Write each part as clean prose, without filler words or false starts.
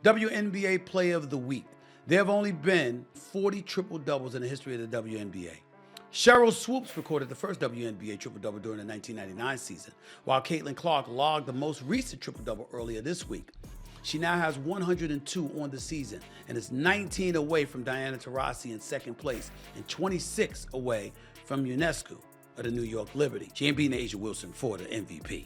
WNBA Player of the Week. There have only been 40 triple-doubles in the history of the WNBA. Cheryl Swoops recorded the first WNBA triple-double during the 1999 season, while Caitlin Clark logged the most recent triple-double earlier this week. She now has 102 on the season and is 19 away from Diana Taurasi in second place and 26 away from UNESCO of the New York Liberty. She ain't beating Asia Wilson for the MVP,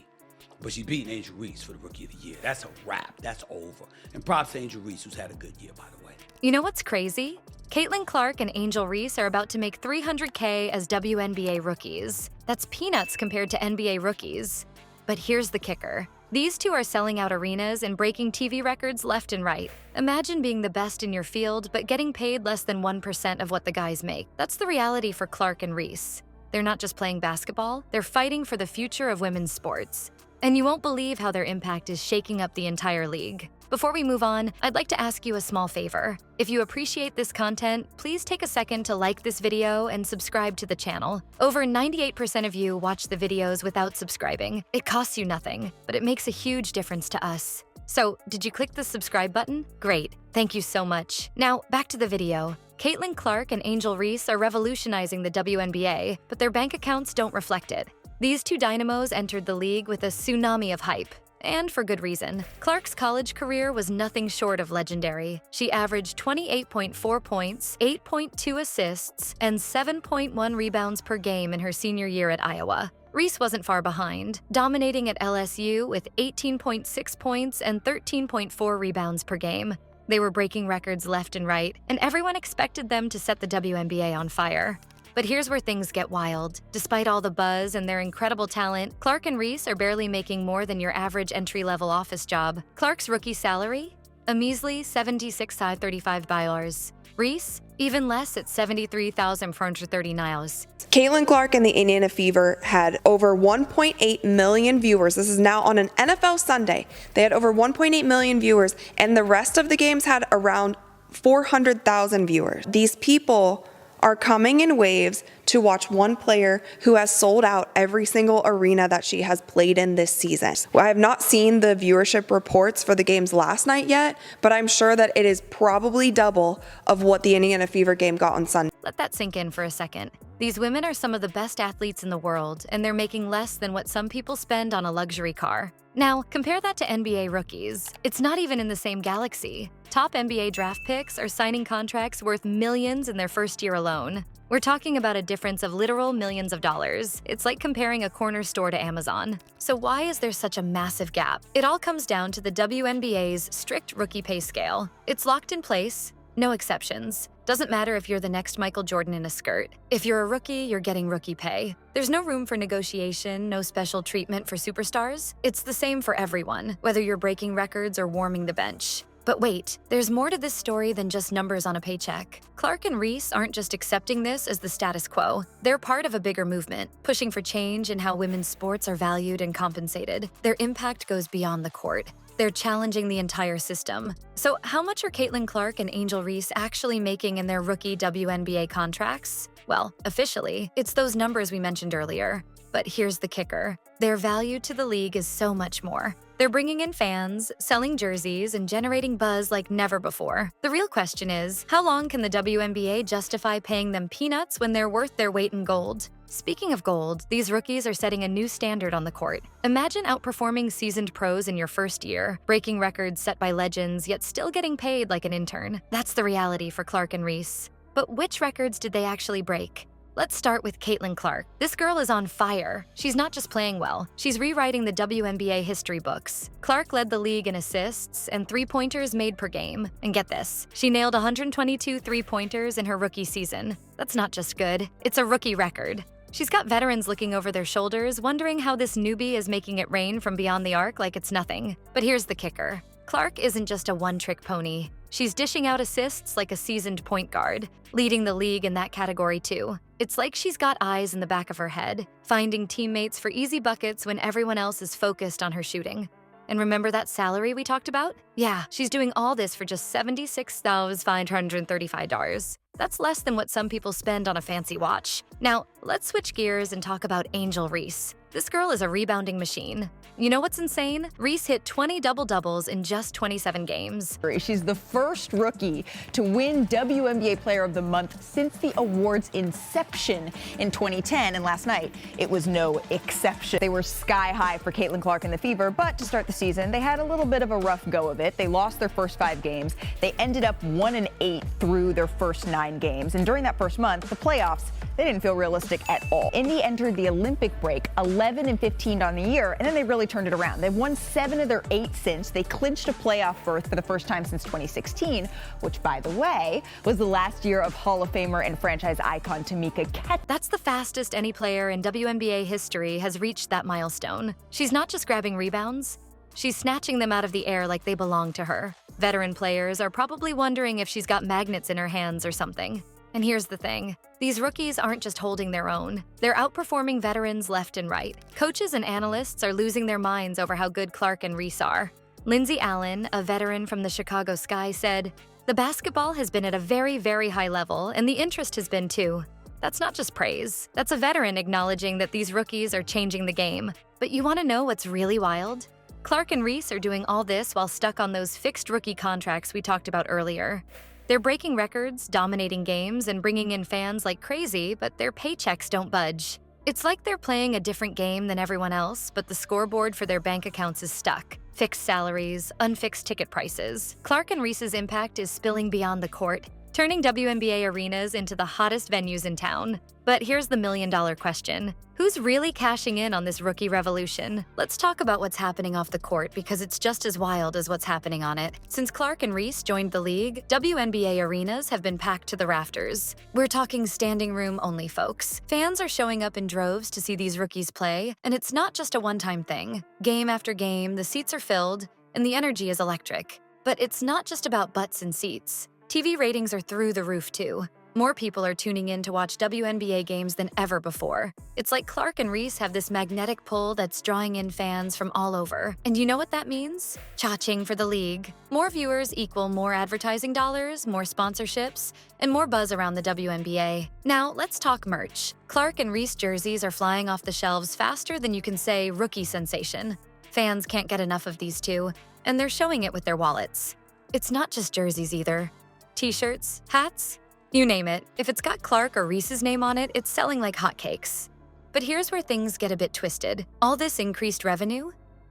but she's beating Angel Reese for the Rookie of the Year. That's a wrap. That's over. And props to Angel Reese, who's had a good year, by the way. You know what's crazy? Caitlin Clark and Angel Reese are about to make $300K as WNBA rookies. That's peanuts compared to NBA rookies. But here's the kicker. These two are selling out arenas and breaking TV records left and right. Imagine being the best in your field, but getting paid less than 1% of what the guys make. That's the reality for Clark and Reese. They're not just playing basketball, they're fighting for the future of women's sports. And you won't believe how their impact is shaking up the entire league. Before we move on, I'd like to ask you a small favor. If you appreciate this content, please take a second to like this video and subscribe to the channel. Over 98% of you watch the videos without subscribing. It costs you nothing, but it makes a huge difference to us. So, did you click the subscribe button? Great, thank you so much. Now, back to the video. Caitlin Clark and Angel Reese are revolutionizing the WNBA, but their bank accounts don't reflect it. These two dynamos entered the league with a tsunami of hype. And for good reason. Clark's college career was nothing short of legendary. She averaged 28.4 points, 8.2 assists, and 7.1 rebounds per game in her senior year at Iowa. Reese wasn't far behind, dominating at LSU with 18.6 points and 13.4 rebounds per game. They were breaking records left and right, and everyone expected them to set the WNBA on fire. But here's where things get wild. Despite all the buzz and their incredible talent, Clark and Reese are barely making more than your average entry-level office job. Clark's rookie salary? A measly $76,535. Reese? Even less at $73,430. Caitlin Clark and the Indiana Fever had over 1.8 million viewers. This is now on an NFL Sunday. They had over 1.8 million viewers, and the rest of the games had around 400,000 viewers. These people are coming in waves to watch one player who has sold out every single arena that she has played in this season. I have not seen the viewership reports for the games last night yet, but I'm sure that it is probably double of what the Indiana Fever game got on Sunday. Let that sink in for a second. These women are some of the best athletes in the world, and they're making less than what some people spend on a luxury car. Now, compare that to NBA rookies. It's not even in the same galaxy. Top NBA draft picks are signing contracts worth millions in their first year alone. We're talking about a difference of literal millions of dollars. It's like comparing a corner store to Amazon. So why is there such a massive gap? It all comes down to the WNBA's strict rookie pay scale. It's locked in place, no exceptions. Doesn't matter if you're the next Michael Jordan in a skirt. If you're a rookie, you're getting rookie pay. There's no room for negotiation, no special treatment for superstars. It's the same for everyone, whether you're breaking records or warming the bench. But wait, there's more to this story than just numbers on a paycheck. Clark and Reese aren't just accepting this as the status quo. They're part of a bigger movement, pushing for change in how women's sports are valued and compensated. Their impact goes beyond the court. They're challenging the entire system. So how much are Caitlin Clark and Angel Reese actually making in their rookie WNBA contracts? Well, officially, it's those numbers we mentioned earlier. But here's the kicker. Their value to the league is so much more. They're bringing in fans, selling jerseys, and generating buzz like never before. The real question is, how long can the WNBA justify paying them peanuts when they're worth their weight in gold? Speaking of gold, these rookies are setting a new standard on the court. Imagine outperforming seasoned pros in your first year, breaking records set by legends, yet still getting paid like an intern. That's the reality for Clark and Reese. But which records did they actually break? Let's start with Caitlin Clark. This girl is on fire. She's not just playing well, she's rewriting the WNBA history books. Clark led the league in assists and three-pointers made per game. And get this, she nailed 122 three-pointers in her rookie season. That's not just good, it's a rookie record. She's got veterans looking over their shoulders, wondering how this newbie is making it rain from beyond the arc like it's nothing. But here's the kicker. Clark isn't just a one-trick pony. She's dishing out assists like a seasoned point guard, leading the league in that category too. It's like she's got eyes in the back of her head, finding teammates for easy buckets when everyone else is focused on her shooting. And remember that salary we talked about? Yeah, she's doing all this for just $76,535. That's less than what some people spend on a fancy watch. Now, let's switch gears and talk about Angel Reese. This girl is a rebounding machine. You know what's insane? Reese hit 20 double-doubles in just 27 games. She's the first rookie to win WNBA Player of the Month since the award's inception in 2010, and last night it was no exception. They were sky high for Caitlin Clark and the Fever, but to start the season, they had a little bit of a rough go of it. They lost their first 5 games. They ended up 1-8 through their first 9 games, and during that first month, the playoffs, they didn't feel realistic at all. Indy entered the Olympic break 11-15 on the year, and then they really turned it around. They've won 7 of their 8 since. They clinched a playoff berth for the first time since 2016, which, by the way, was the last year of Hall of Famer and franchise icon Tamika Catchings. That's the fastest any player in WNBA history has reached that milestone. She's not just grabbing rebounds, she's snatching them out of the air like they belong to her. Veteran players are probably wondering if she's got magnets in her hands or something. And here's the thing. These rookies aren't just holding their own. They're outperforming veterans left and right. Coaches and analysts are losing their minds over how good Clark and Reese are. Lindsay Allen, a veteran from the Chicago Sky, said, "The basketball has been at a very, very high level, and the interest has been too." That's not just praise. That's a veteran acknowledging that these rookies are changing the game. But you want to know what's really wild? Clark and Reese are doing all this while stuck on those fixed rookie contracts we talked about earlier. They're breaking records, dominating games, and bringing in fans like crazy, but their paychecks don't budge. It's like they're playing a different game than everyone else, but the scoreboard for their bank accounts is stuck. Fixed salaries, unfixed ticket prices. Clark and Reese's impact is spilling beyond the court, turning WNBA arenas into the hottest venues in town. But here's the million-dollar question. Who's really cashing in on this rookie revolution? Let's talk about what's happening off the court because it's just as wild as what's happening on it. Since Clark and Reese joined the league, WNBA arenas have been packed to the rafters. We're talking standing room only, folks. Fans are showing up in droves to see these rookies play, and it's not just a one-time thing. Game after game, the seats are filled, and the energy is electric. But it's not just about butts and seats. TV ratings are through the roof, too. More people are tuning in to watch WNBA games than ever before. It's like Clark and Reese have this magnetic pull that's drawing in fans from all over. And you know what that means? Cha-ching for the league. More viewers equal more advertising dollars, more sponsorships, and more buzz around the WNBA. Now, let's talk merch. Clark and Reese jerseys are flying off the shelves faster than you can say rookie sensation. Fans can't get enough of these two, and they're showing it with their wallets. It's not just jerseys either. T-shirts, hats, you name it. If it's got Clark or Reese's name on it, it's selling like hotcakes. But here's where things get a bit twisted. All this increased revenue,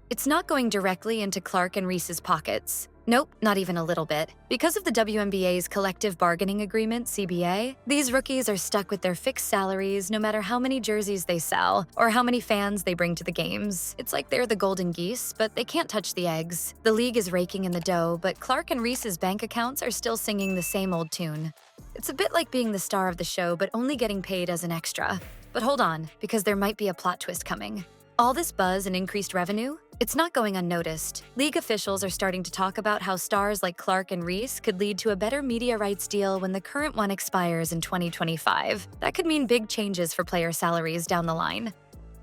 it's not going directly into Clark and Reese's pockets. Nope, not even a little bit. Because of the WNBA's collective bargaining agreement, CBA, these rookies are stuck with their fixed salaries no matter how many jerseys they sell or how many fans they bring to the games. It's like they're the golden geese, but they can't touch the eggs. The league is raking in the dough, but Clark and Reese's bank accounts are still singing the same old tune. It's a bit like being the star of the show, but only getting paid as an extra. But hold on, because there might be a plot twist coming. All this buzz and increased revenue, it's not going unnoticed. League officials are starting to talk about how stars like Clark and Reese could lead to a better media rights deal when the current one expires in 2025. That could mean big changes for player salaries down the line.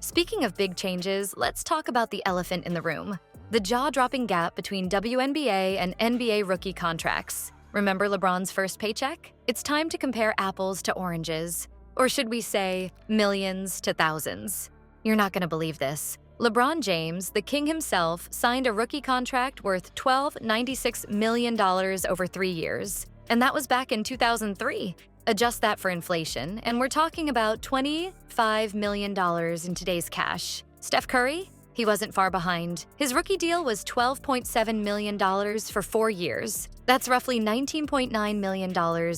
Speaking of big changes, let's talk about the elephant in the room. The jaw-dropping gap between WNBA and NBA rookie contracts. Remember LeBron's first paycheck? It's time to compare apples to oranges. Or should we say, millions to thousands? You're not going to believe this. LeBron James, the king himself, signed a rookie contract worth $12.96 million over 3 years. And that was back in 2003. Adjust that for inflation, and we're talking about $25 million in today's cash. Steph Curry? He wasn't far behind. His rookie deal was $12.7 million for 4 years. That's roughly $19.9 million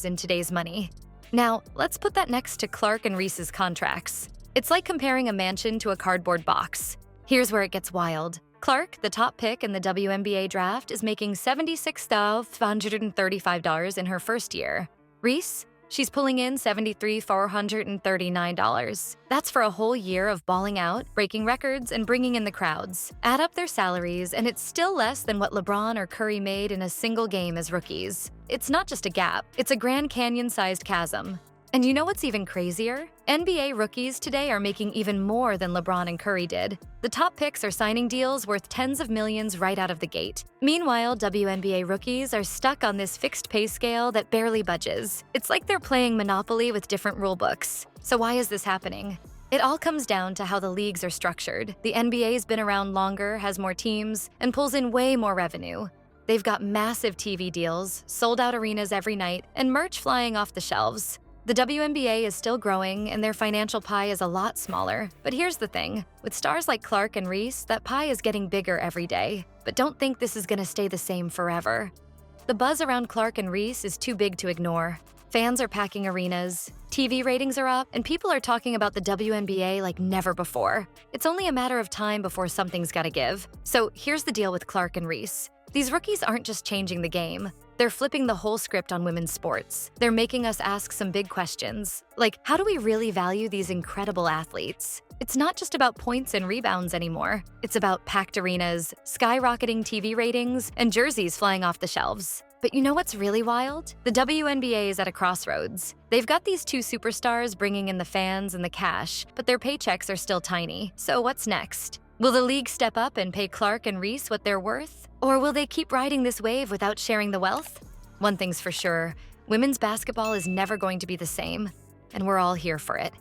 in today's money. Now, let's put that next to Clark and Reese's contracts. It's like comparing a mansion to a cardboard box. Here's where it gets wild. Clark, the top pick in the WNBA draft, is making $76,535 in her first year. Reese? She's pulling in $73,439. That's for a whole year of balling out, breaking records, and bringing in the crowds. Add up their salaries, and it's still less than what LeBron or Curry made in a single game as rookies. It's not just a gap, it's a Grand Canyon-sized chasm. And you know what's even crazier? NBA rookies today are making even more than LeBron and Curry did. The top picks are signing deals worth tens of millions right out of the gate. Meanwhile, WNBA rookies are stuck on this fixed pay scale that barely budges. It's like they're playing Monopoly with different rule books. So why is this happening? It all comes down to how the leagues are structured. The NBA's been around longer, has more teams, and pulls in way more revenue. They've got massive TV deals, sold-out arenas every night, and merch flying off the shelves. The WNBA is still growing, and their financial pie is a lot smaller. But here's the thing. With stars like Clark and Reese, that pie is getting bigger every day. But don't think this is going to stay the same forever. The buzz around Clark and Reese is too big to ignore. Fans are packing arenas, TV ratings are up, and people are talking about the WNBA like never before. It's only a matter of time before something's gotta give. So here's the deal with Clark and Reese. These rookies aren't just changing the game. They're flipping the whole script on women's sports. They're making us ask some big questions, like how do we really value these incredible athletes? It's not just about points and rebounds anymore. It's about packed arenas, skyrocketing TV ratings, and jerseys flying off the shelves. But you know what's really wild? The WNBA is at a crossroads. They've got these two superstars bringing in the fans and the cash, but their paychecks are still tiny. So what's next? Will the league step up and pay Clark and Reese what they're worth? Or will they keep riding this wave without sharing the wealth? One thing's for sure, women's basketball is never going to be the same, and we're all here for it.